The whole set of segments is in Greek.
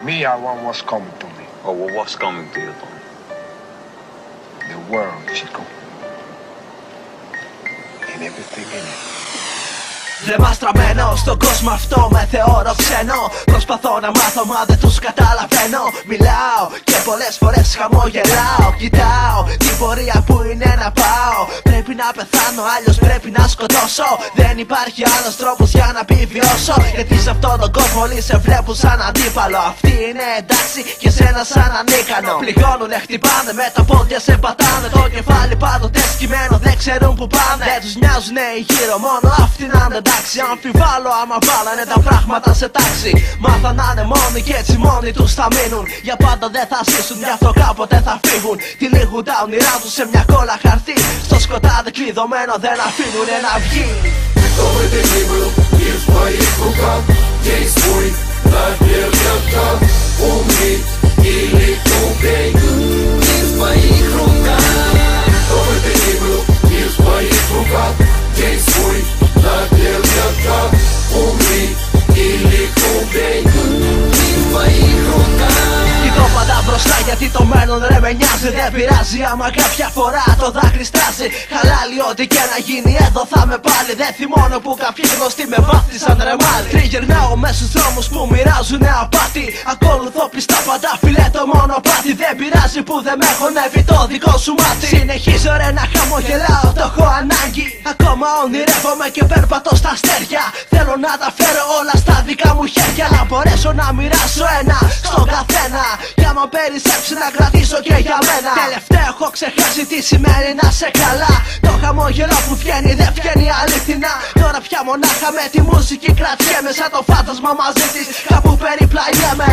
Me, I want what's coming to me. Oh, well, what's coming to you, Tom? The world, Chico. And everything in it. Δεμαστραμμένο στον κόσμο αυτό με θεωρώ ξένο. Προσπαθώ να μάθω μα δεν τους καταλαβαίνω. Μιλάω και πολλές φορές χαμογελάω. Κοιτάω την πορεία που είναι να πάω. Πρέπει να πεθάνω αλλιώς πρέπει να σκοτώσω. Δεν υπάρχει άλλος τρόπος για να επιβιώσω. Γιατί σε αυτόν τον κόσμο όλοι σε βλέπουν σαν αντίπαλο. Αυτοί είναι εντάξει και σένα σαν ανίκανο. Πληγώνουνε, χτυπάνε με τα πόδια σε πατάνε. Το κεφάλι πάντοτε σκυμμένο δεν ξέρουν που πάνε. Δεν τους νοιάζουνε οι γύρω μόνο αυτοί να είναι εντάξει. Αμφιβάλλω άμα βάλανε τα πράγματα σε τάξη. Μάθαν να είναι μόνοι και έτσι μόνοι τους θα μείνουν. Για πάντα δεν θα ζήσουν, γι' αυτό κάποτε θα φύγουν. Τυλίγουν τα όνειρά τους σε μια κόλλα χαρτί. Στο σκοτάδι κλειδωμένο δεν αφήνουνε να βγει. Кто в этой был мир в твоих руках? Действуй, наверняка. Умри или убей. Мир в твоих руках. Кто в этой был мир в твоих руках? Действуй, наверняка. Умри или убей. Мир в твоих руках. Κοιτώ πάντα μπροστά γιατί το μέλλον ρε με νοιάζει. Δεν πειράζει άμα κάποια φορά το δάκρυ στάζει. Χαλάλι ό,τι και να γίνει εδώ θα με πάλι. Δεν θυμώνω που κάποιοι γνωστοί με βάφτισαν ρε μάλι. Τριγυρνάω μες στους δρόμους που μοιράζουνε απάτη. Ακολουθώ πιστά πάντα φιλέ το μονοπάτι. Δεν πειράζει που δεν με χωνεύει το δικό σου μάτι. Συνεχίζω ρε να χαμογελάω, το έχω ανάγκη. Ακόμα ονειρεύομαι και περπατώ στα αστέρια. Θέλω να τα φέρω όλα στα δικά μου χέρια. Να μπορέσω να μοιράσω ένα στον καθένα. Κι άμα περισσέψει να κρατήσω και για μένα. Τελευταίο έχω ξεχάσει τι σημαίνει να σε καλά. Το χαμόγελο που βγαίνει δεν βγαίνει αλήθινα. Τώρα πια μονάχα με τη μουσική κρατιέμαι. Σαν το φάντασμα μαζί της κάπου περιπλανιέμαι.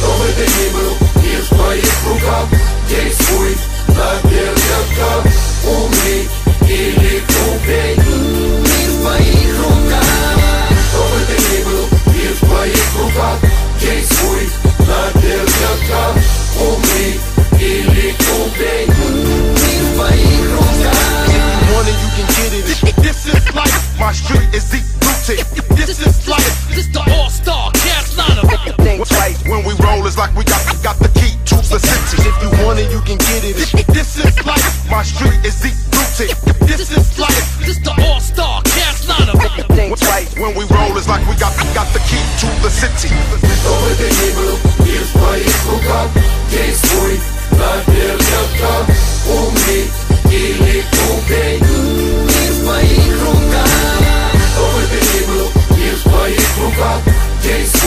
Кто бы ты ни был, мир в твоих руках. Действуй, наверняка. Умри или убей. Мир в твоих руках. Кто бы ты ни был, мир в твоих руках. Действуй, наверняка. Умри или убей. Мир в твоих руках. If you want it, you can get it. This is life. My street is deep rooted. This is life. This the all-star Carolina. When we roll, it's like we got the key to the city. If you want it, you can get it. This is life. My street is deep rooted. This is life. This the all-star Carolina. When we roll, it's like we got the key to the city. Кто бы ты ни был, мир в твоих руках. Действуй, наверняка. Умри или убей. Мир в твоих руках. Кто бы ты ни был, мир в твоих руках. Действуй.